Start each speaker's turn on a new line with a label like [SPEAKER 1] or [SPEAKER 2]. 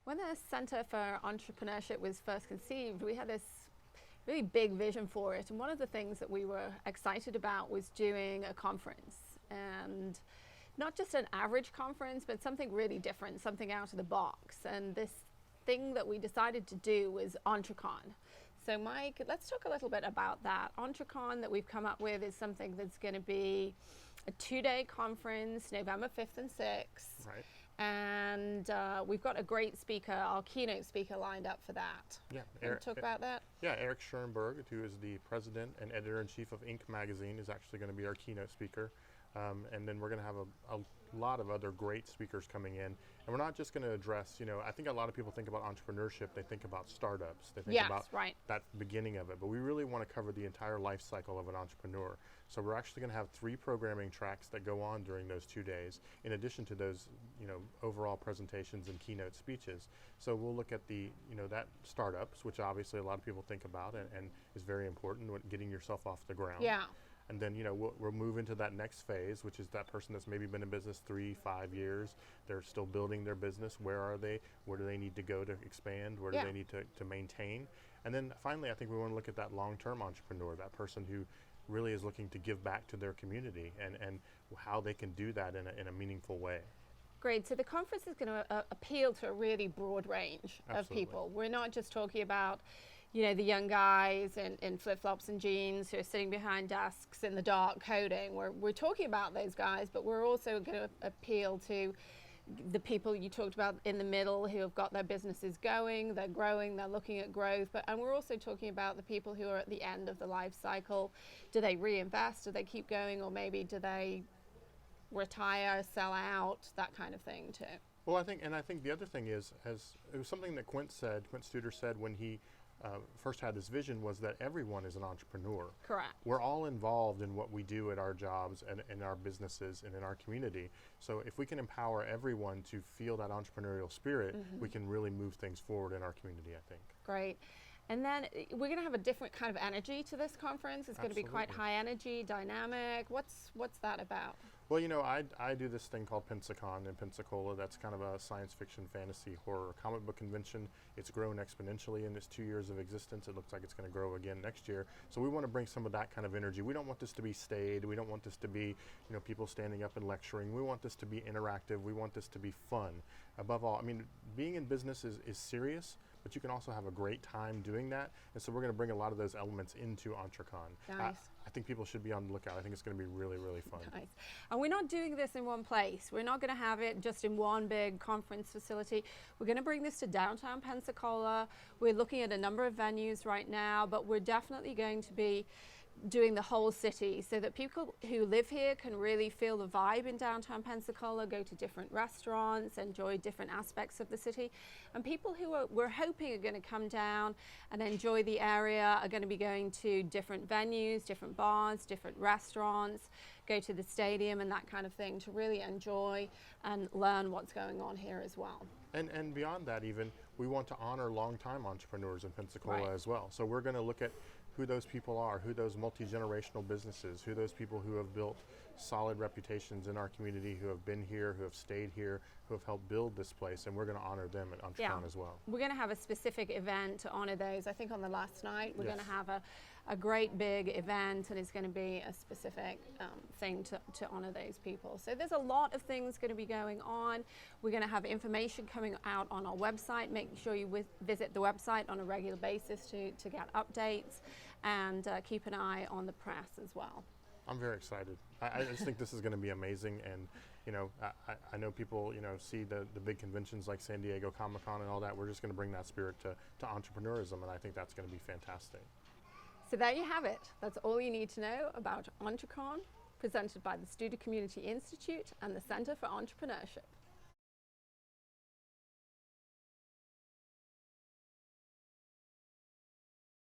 [SPEAKER 1] When the Center for Entrepreneurship was first conceived, we had this really big vision for it. And one of the things that we were excited about was doing a conference. And not just an average conference, but something really different, something out of the box. And this thing that we decided to do was Entrecon. So Mike, let's talk a little bit about that. Entrecon that we've come up with is something that's going to be a 2-day conference, November 5th and 6th.
[SPEAKER 2] Right.
[SPEAKER 1] And we've got a great speaker, our keynote speaker, lined up for that.
[SPEAKER 2] Yeah.
[SPEAKER 1] Talk about that?
[SPEAKER 2] Yeah, Eric Schoenberg, who is the president and editor-in-chief of Inc. magazine, is actually going to be our keynote speaker. And then we're going to have a lot of other great speakers coming in. And we're not just going to address, I think a lot of people think about entrepreneurship, they think about startups, they think about that beginning of it, but we really want to cover the entire life cycle of an entrepreneur. So we're actually going to have 3 programming tracks that go on during those 2 days, in addition to those, overall presentations and keynote speeches. So we'll look at that startups, which obviously a lot of people think about and is very important when getting yourself off the ground.
[SPEAKER 1] Yeah.
[SPEAKER 2] And then, we'll move into that next phase, which is that person that's maybe been in business 3-5 years. They're still building their business. Where are they? Where do they need to go to expand? Where do they need to maintain? And then finally, I think we want to look at that long-term entrepreneur, that person who really is looking to give back to their community and how they can do that in a meaningful way.
[SPEAKER 1] Great. So the conference is going to appeal to a really broad range of people. We're not just talking about, the young guys in flip-flops and jeans who are sitting behind desks in the dark coding. We're talking about those guys, but we're also going to appeal to the people you talked about in the middle who have got their businesses going, they're growing, they're looking at growth, and we're also talking about the people who are at the end of the life cycle. Do they reinvest? Do they keep going? Or maybe do they retire, sell out, that kind of thing too?
[SPEAKER 2] Well, I think the other thing is, it was something that Quint Studer said when he first had this vision, was that everyone is an entrepreneur.
[SPEAKER 1] Correct.
[SPEAKER 2] We're all involved in what we do at our jobs and in our businesses and in our community. So if we can empower everyone to feel that entrepreneurial spirit, we can really move things forward in our community, I think.
[SPEAKER 1] Great. And then we're going to have a different kind of energy to this conference. It's going to be quite high energy, dynamic. What's that about?
[SPEAKER 2] Well, I do this thing called Entrecon in Pensacola. That's kind of a science fiction, fantasy, horror comic book convention. It's grown exponentially in its 2 years of existence. It looks like it's going to grow again next year. So we want to bring some of that kind of energy. We don't want this to be staid. We don't want this to be, people standing up and lecturing. We want this to be interactive. We want this to be fun. Above all, being in business is serious, but you can also have a great time doing that. And so we're going to bring a lot of those elements into Entrecon.
[SPEAKER 1] Nice.
[SPEAKER 2] I think people should be on the lookout. I think it's going to be really, really fun.
[SPEAKER 1] Nice. And we're not doing this in one place. We're not going to have it just in one big conference facility. We're going to bring this to downtown Pensacola. We're looking at a number of venues right now, but we're definitely going to be doing the whole city so that people who live here can really feel the vibe in downtown Pensacola, go to different restaurants, enjoy different aspects of the city. And people who we're hoping are going to come down and enjoy the area are going to be going to different venues, different bars, different restaurants, go to the stadium and that kind of thing to really enjoy and learn what's going on here as well.
[SPEAKER 2] And beyond that even, we want to honor longtime entrepreneurs in Pensacola as well. So we're going to look at who those people are, who those multi-generational businesses, who those people who have built solid reputations in our community, who have been here, who have stayed here, who have helped build this place, and we're going to honor them at Entrecon as well.
[SPEAKER 1] We're going to have a specific event to honor those. I think on the last night we're going to have a great big event, and it's going to be a specific thing to honor those people. So there's a lot of things going to be going on. We're going to have information coming out on our website. Make sure you visit the website on a regular basis to get updates, and keep an eye on the press as well.
[SPEAKER 2] I'm very excited. I just think this is going to be amazing, and I know people see the big conventions like San Diego Comic-Con and all that. We're just going to bring that spirit to entrepreneurism, and I think that's going to be fantastic.
[SPEAKER 1] So there you have it. That's all you need to know about Entrecon, presented by the Studer Community Institute and the Center for Entrepreneurship.